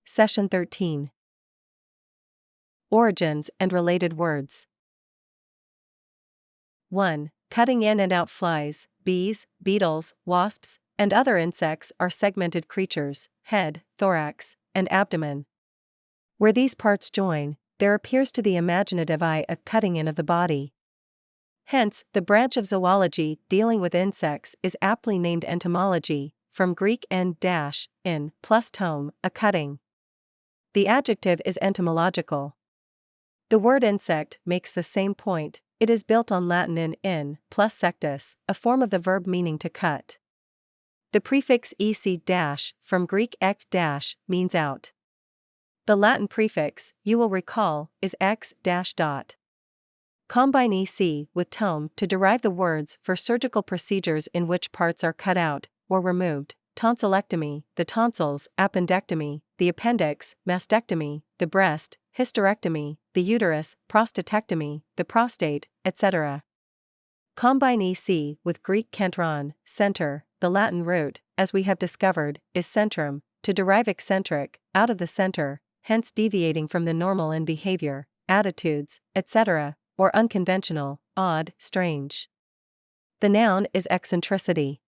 Session 13. Origins and related words. 1. Cutting in and out flies, bees, beetles, wasps, and other insects are segmented creatures, head, thorax, and abdomen. Where these parts join, there appears to the imaginative eye a cutting in of the body. Hence, the branch of zoology dealing with insects is aptly named entomology, from Greek en-in plus tome, a cutting. The adjective is entomological. The word insect makes the same point. It is built on Latin in plus sectus, a form of the verb meaning to cut. The prefix ec- from Greek ek- means out. The Latin prefix, you will recall, is x-. Combine ec with tome to derive the words for surgical procedures in which parts are cut out or removed: tonsillectomy, the tonsils; appendectomy, the appendix; mastectomy, the breast; hysterectomy, the uterus; prostatectomy, the prostate, etc. Combine ec with Greek kentron, center. The Latin root, as we have discovered, is centrum, to derive eccentric, out of the center, hence deviating from the normal in behavior, attitudes, etc., or unconventional, odd, strange. The noun is eccentricity.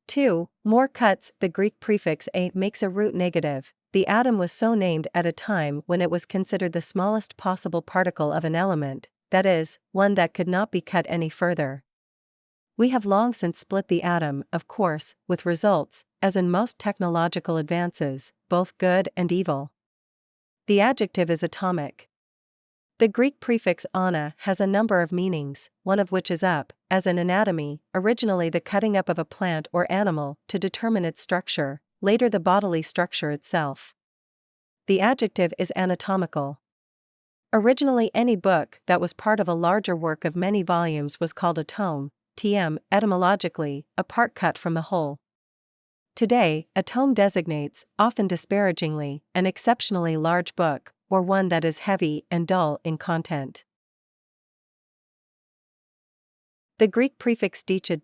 2. More cuts. The Greek prefix a makes a root negative. The atom was so named at a time when it was considered the smallest possible particle of an element, that is, one that could not be cut any further. We have long since split the atom, of course, with results, as in most technological advances, both good and evil. The adjective is atomic. The Greek prefix ana has a number of meanings, one of which is up, as in anatomy, originally the cutting up of a plant or animal to determine its structure, later the bodily structure itself. The adjective is anatomical. Originally any book that was part of a larger work of many volumes was called a tome, tm, etymologically, a part cut from the whole. Today, a tome designates, often disparagingly, an exceptionally large book, or one that is heavy and dull in content. The Greek prefix dichet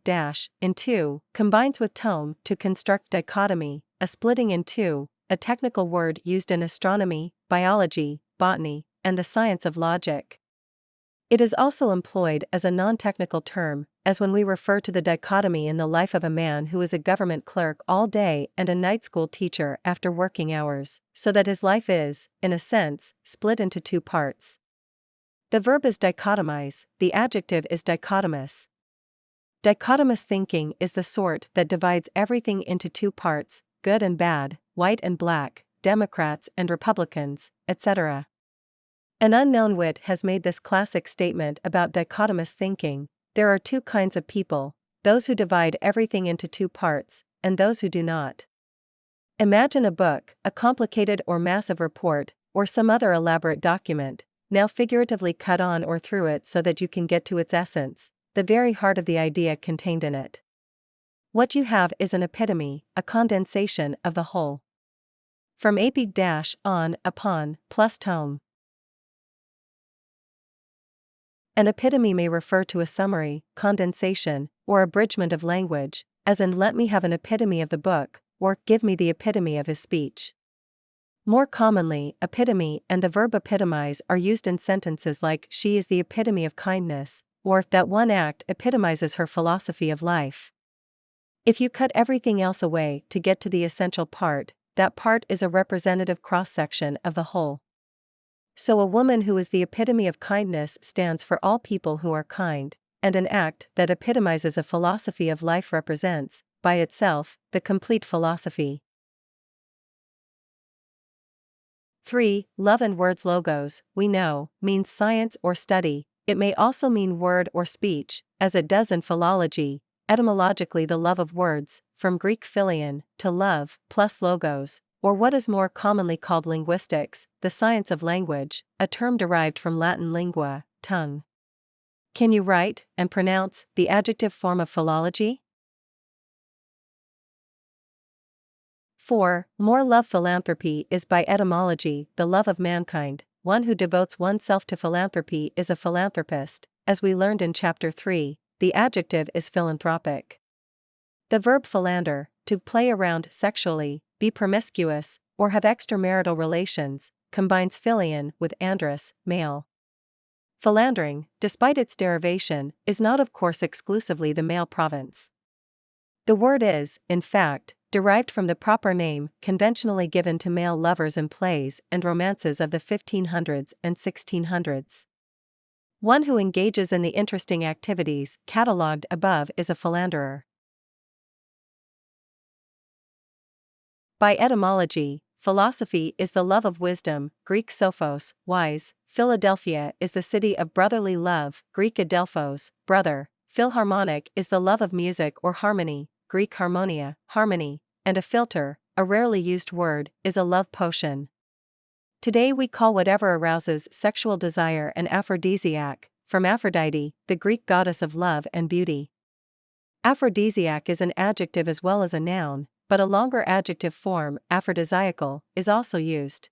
in two combines with tome to construct dichotomy, a splitting in two, a technical word used in astronomy, biology, botany, and the science of logic. It is also employed as a non-technical term, as when we refer to the dichotomy in the life of a man who is a government clerk all day and a night school teacher after working hours, so that his life is, in a sense, split into two parts. The verb is dichotomize, the adjective is dichotomous. Dichotomous thinking is the sort that divides everything into two parts, good and bad, white and black, Democrats and Republicans, etc. An unknown wit has made this classic statement about dichotomous thinking: there are two kinds of people, those who divide everything into two parts, and those who do not. Imagine a book, a complicated or massive report, or some other elaborate document, now figuratively cut on or through it so that you can get to its essence, the very heart of the idea contained in it. What you have is an epitome, a condensation of the whole. From ap-on, upon, plus tome. An epitome may refer to a summary, condensation, or abridgment of language, as in let me have an epitome of the book, or give me the epitome of his speech. More commonly, epitome and the verb epitomize are used in sentences like she is the epitome of kindness, or that one act epitomizes her philosophy of life. If you cut everything else away to get to the essential part, that part is a representative cross-section of the whole. So a woman who is the epitome of kindness stands for all people who are kind, and an act that epitomizes a philosophy of life represents, by itself, the complete philosophy. 3. Love and words. Logos, we know, means science or study. It may also mean word or speech, as it does in philology, etymologically the love of words, from Greek philion, to love, plus logos, or what is more commonly called linguistics, the science of language, a term derived from Latin lingua, tongue. Can you write and pronounce the adjective form of philology? 4. More love. Philanthropy is by etymology the love of mankind. One who devotes oneself to philanthropy is a philanthropist, as we learned in Chapter 3. The adjective is philanthropic. The verb philander, to play around sexually, be promiscuous, or have extramarital relations, combines philion with andros, male. Philandering, despite its derivation, is not of course exclusively the male province. The word is, in fact, derived from the proper name conventionally given to male lovers in plays and romances of the 1500s and 1600s. One who engages in the interesting activities catalogued above is a philanderer. By etymology, philosophy is the love of wisdom, Greek sophos, wise. Philadelphia is the city of brotherly love, Greek adelphos, brother. Philharmonic is the love of music or harmony, Greek harmonia, harmony. And a philter, a rarely used word, is a love potion. Today we call whatever arouses sexual desire an aphrodisiac, from Aphrodite, the Greek goddess of love and beauty. Aphrodisiac is an adjective as well as a noun, but a longer adjective form, aphrodisiacal, is also used.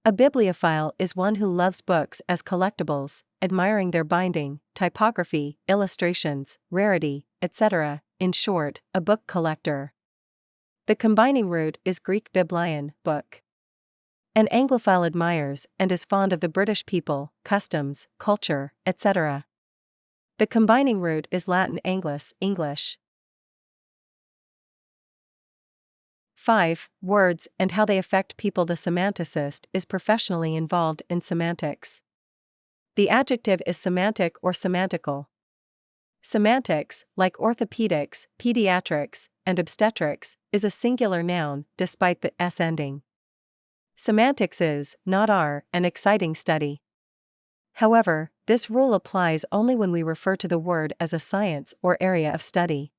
A bibliophile is one who loves books as collectibles, admiring their binding, typography, illustrations, rarity, etc., in short, a book collector. The combining root is Greek biblion, book. An Anglophile admires and is fond of the British people, customs, culture, etc. The combining root is Latin anglis, English. 5. Words and how they affect people. The semanticist is professionally involved in semantics. The adjective is semantic or semantical. Semantics, like orthopedics, pediatrics, and obstetrics, is a singular noun, despite the s ending. Semantics is, not are, an exciting study. However, this rule applies only when we refer to the word as a science or area of study.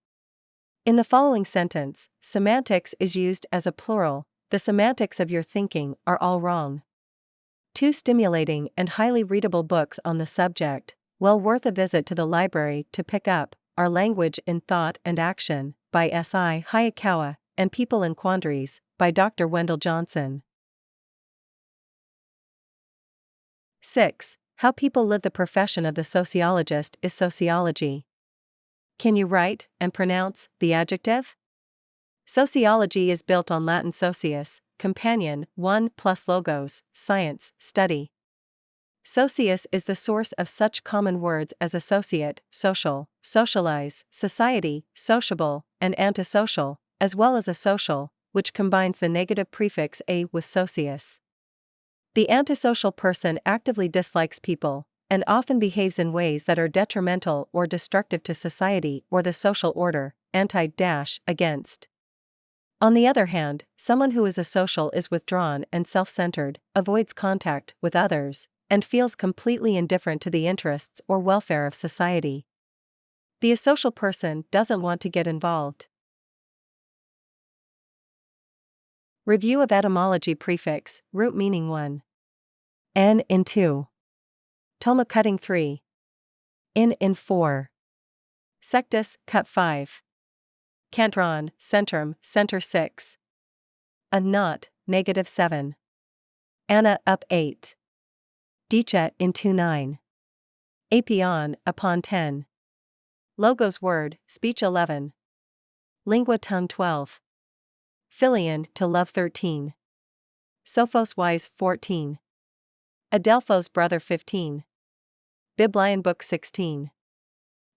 In the following sentence, semantics is used as a plural. The semantics of your thinking are all wrong. 2 stimulating and highly readable books on the subject, well worth a visit to the library to pick up, are Language in Thought and Action, by S.I. Hayakawa, and People in Quandaries, by Dr. Wendell Johnson. 6. How people live. The profession of the sociologist is sociology. Can you write and pronounce the adjective? Sociology is built on Latin socius, companion, 1 plus logos, science, study. Socius is the source of such common words as associate, social, socialize, society, sociable, and antisocial, as well as asocial, which combines the negative prefix a with socius. The antisocial person actively dislikes people, and often behaves in ways that are detrimental or destructive to society or the social order, anti-against. On the other hand, someone who is asocial is withdrawn and self-centered, avoids contact with others, and feels completely indifferent to the interests or welfare of society. The asocial person doesn't want to get involved. Review of etymology. Prefix, root meaning 1. N in 2. Toma cutting 3. In 4. Sectus, cut 5. Cantron, centrum, center 6. A knot, negative 7. Anna, up 8. Dicha, in 2-9. Apion, upon 10. Logos word, speech 11. Lingua tongue 12. Philion, to love 13. Sophos wise 14. Adelphos brother 15. Biblion book 16.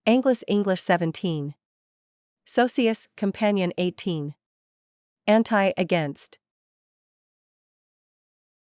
Anglis English 17. Socius companion 18. Anti against.